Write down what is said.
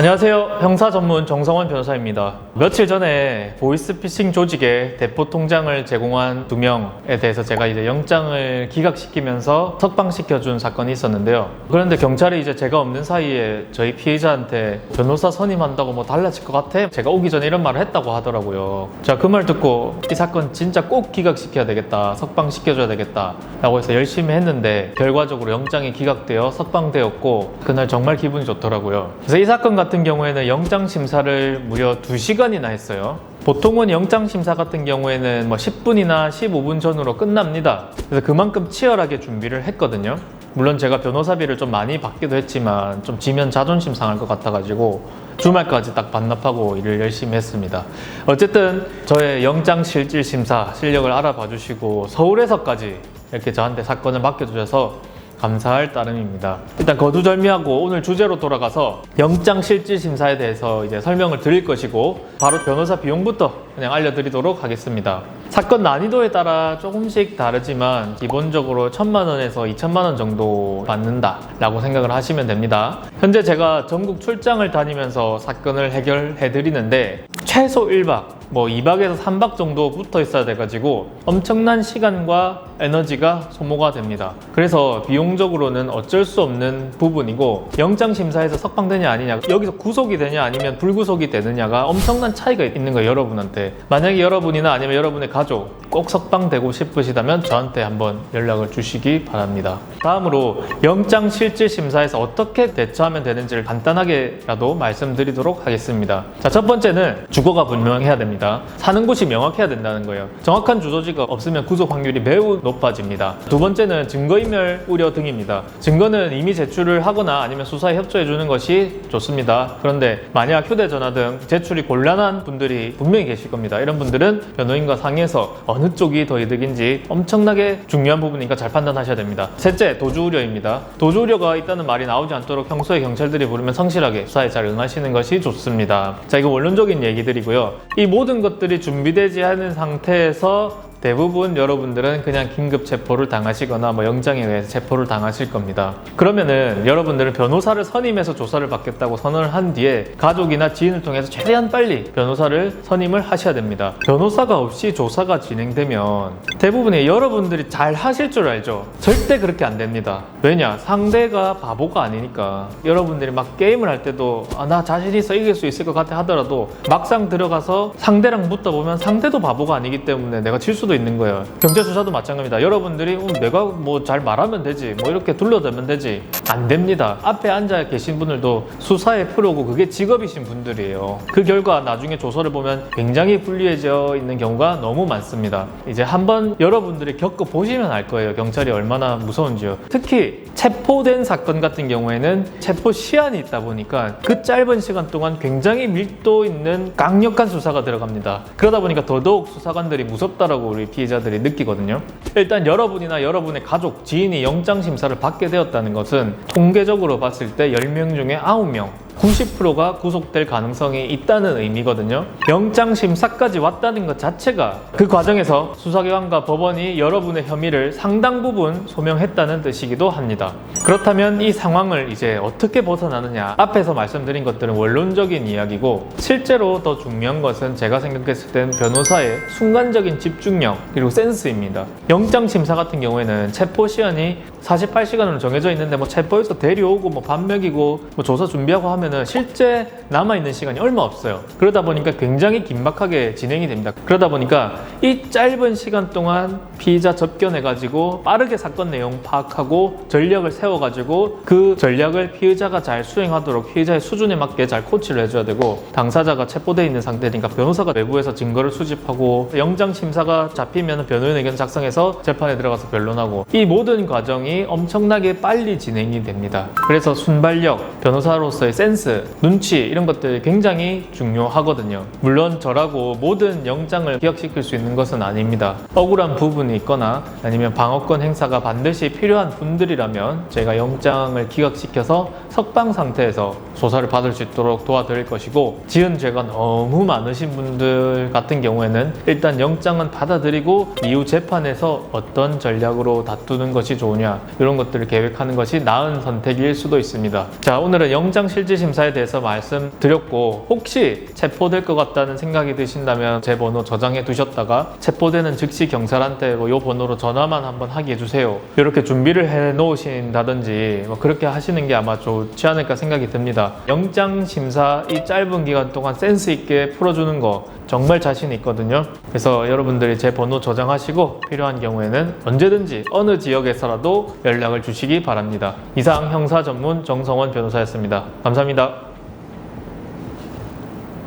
안녕하세요. 형사 전문 정성원 변호사입니다. 며칠 전에 보이스피싱 조직의 대포 통장을 제공한 2명에 대해서 제가 이제 영장을 기각시키면서 석방시켜준 사건이 있었는데요. 그런데 경찰이 이제 제가 없는 사이에 저희 피해자한테 변호사 선임한다고 뭐 달라질 것 같아? 제가 오기 전에 이런 말을 했다고 하더라고요. 제가 그 말 듣고 이 사건 진짜 꼭 기각시켜야 되겠다, 석방시켜줘야 되겠다 라고 해서 열심히 했는데 결과적으로 영장이 기각되어 석방되었고 그날 정말 기분이 좋더라고요. 그래서 이 사건 같은 경우에는 영장 심사를 무려 2시간이나 했어요. 보통은 영장 심사 같은 경우에는 뭐 10분이나 15분 전으로 끝납니다. 그래서 그만큼 치열하게 준비를 했거든요. 물론 제가 변호사비를 좀 많이 받기도 했지만 좀 지면 자존심 상할 것 같아가지고 주말까지 딱 반납하고 일을 열심히 했습니다. 어쨌든 저의 영장 실질 심사 실력을 알아봐 주시고 서울에서까지 이렇게 저한테 사건을 맡겨주셔서 감사할 따름입니다. 일단 거두절미하고 오늘 주제로 돌아가서 영장 실질 심사에 대해서 이제 설명을 드릴 것이고 바로 변호사 비용부터 그냥 알려드리도록 하겠습니다. 사건 난이도에 따라 조금씩 다르지만 기본적으로 1,000만 원에서 2,000만 원 정도 받는다 라고 생각을 하시면 됩니다. 현재 제가 전국 출장을 다니면서 사건을 해결해 드리는데 최소 1박, 뭐 2박에서 3박 정도 붙어 있어야 돼가지고 엄청난 시간과 에너지가 소모가 됩니다. 그래서 비용적으로는 어쩔 수 없는 부분이고 영장심사에서 석방되냐 아니냐, 여기서 구속이 되냐 아니면 불구속이 되느냐가 엄청난 차이가 있는 거예요, 여러분한테. 만약에 여러분이나 아니면 여러분의 가족 꼭 석방되고 싶으시다면 저한테 한번 연락을 주시기 바랍니다. 다음으로 영장 실질 심사에서 어떻게 대처하면 되는지를 간단하게라도 말씀드리도록 하겠습니다. 자, 첫 번째는 주거가 분명해야 됩니다. 사는 곳이 명확해야 된다는 거예요. 정확한 주소지가 없으면 구속 확률이 매우 높아집니다. 두 번째는 증거인멸 우려 등입니다. 증거는 이미 제출을 하거나 아니면 수사에 협조해 주는 것이 좋습니다. 그런데 만약 휴대전화 등 제출이 곤란한 분들이 분명히 계실 겁니다. 이런 분들은 변호인과 상의해서 어느 쪽이 더 이득인지 엄청나게 중요한 부분이니까 잘 판단하셔야 됩니다. 셋째, 도주 우려입니다. 도주 우려가 있다는 말이 나오지 않도록 평소에 경찰들이 부르면 성실하게 수사에 잘 응하시는 것이 좋습니다. 자, 이거 원론적인 얘기들이고요. 이 모든 것들이 준비되지 않은 상태에서 대부분 여러분들은 그냥 긴급 체포를 당하시거나 뭐 영장에 의해서 체포를 당하실 겁니다. 그러면은 여러분들은 변호사를 선임해서 조사를 받겠다고 선언을 한 뒤에 가족이나 지인을 통해서 최대한 빨리 변호사를 선임을 하셔야 됩니다. 변호사가 없이 조사가 진행되면 대부분의 여러분들이 잘 하실 줄 알죠? 절대 그렇게 안 됩니다. 왜냐? 상대가 바보가 아니니까. 여러분들이 막 게임을 할 때도 나 자신 있어 이길 수 있을 것 같아 하더라도 막상 들어가서 상대랑 붙어보면 상대도 바보가 아니기 때문에 내가 질 수도 있는 거예요. 경찰 수사도 마찬가지입니다. 여러분들이 내가 뭐 잘 말하면 되지, 뭐 이렇게 둘러대면 되지, 안 됩니다. 앞에 앉아 계신 분들도 수사의 프로고 그게 직업이신 분들이에요. 그 결과 나중에 조서를 보면 굉장히 불리해져 있는 경우가 너무 많습니다. 이제 한번 여러분들이 겪어보시면 알 거예요. 경찰이 얼마나 무서운지요. 특히 체포된 사건 같은 경우에는 체포 시한이 있다 보니까 그 짧은 시간 동안 굉장히 밀도 있는 강력한 수사가 들어갑니다. 그러다 보니까 더더욱 수사관들이 무섭다라고 우리 피해자들이 느끼거든요. 일단 여러분이나 여러분의 가족, 지인이 영장심사를 받게 되었다는 것은 통계적으로 봤을 때 10명 중에 9명 90%가 구속될 가능성이 있다는 의미거든요. 영장심사까지 왔다는 것 자체가 그 과정에서 수사기관과 법원이 여러분의 혐의를 상당 부분 소명했다는 뜻이기도 합니다. 그렇다면 이 상황을 이제 어떻게 벗어나느냐, 앞에서 말씀드린 것들은 원론적인 이야기고 실제로 더 중요한 것은 제가 생각했을 땐 변호사의 순간적인 집중력 그리고 센스입니다. 영장심사 같은 경우에는 체포시한이 48시간으로 정해져 있는데 뭐 체포해서 데려오고 뭐 반맥이고 뭐 조사 준비하고 하면 실제 남아있는 시간이 얼마 없어요. 그러다 보니까 굉장히 긴박하게 진행이 됩니다. 그러다 보니까 이 짧은 시간 동안 피의자 접견해가지고 빠르게 사건 내용 파악하고 전략을 세워가지고 그 전략을 피의자가 잘 수행하도록 피의자의 수준에 맞게 잘 코치를 해줘야 되고, 당사자가 체포되어 있는 상태니까 변호사가 외부에서 증거를 수집하고 영장심사가 잡히면 변호인 의견 작성해서 재판에 들어가서 변론하고, 이 모든 과정이 엄청나게 빨리 진행이 됩니다. 그래서 순발력, 변호사로서의 센스, 눈치 이런 것들이 굉장히 중요하거든요. 물론 저라고 모든 영장을 기각시킬 수 있는 것은 아닙니다. 억울한 부분이 있거나 아니면 방어권 행사가 반드시 필요한 분들이라면 제가 영장을 기각시켜서 석방 상태에서 조사를 받을 수 있도록 도와드릴 것이고, 지은 죄가 너무 많으신 분들 같은 경우에는 일단 영장은 받아들이고 이후 재판에서 어떤 전략으로 다투는 것이 좋으냐 이런 것들을 계획하는 것이 나은 선택일 수도 있습니다. 자, 오늘은 영장 실질 면책심사에 대해서 말씀드렸고, 혹시 체포될 것 같다는 생각이 드신다면 제 번호 저장해 두셨다가 체포되는 즉시 경찰한테 이 번호로 전화만 한번 하게 해주세요. 이렇게 준비를 해 놓으신다든지 그렇게 하시는 게 아마 좋지 않을까 생각이 듭니다. 영장심사 이 짧은 기간 동안 센스 있게 풀어주는 거 정말 자신 있거든요. 그래서 여러분들이 제 번호 저장하시고 필요한 경우에는 언제든지 어느 지역에서라도 연락을 주시기 바랍니다. 이상 형사 전문 정성원 변호사였습니다. 감사합니다.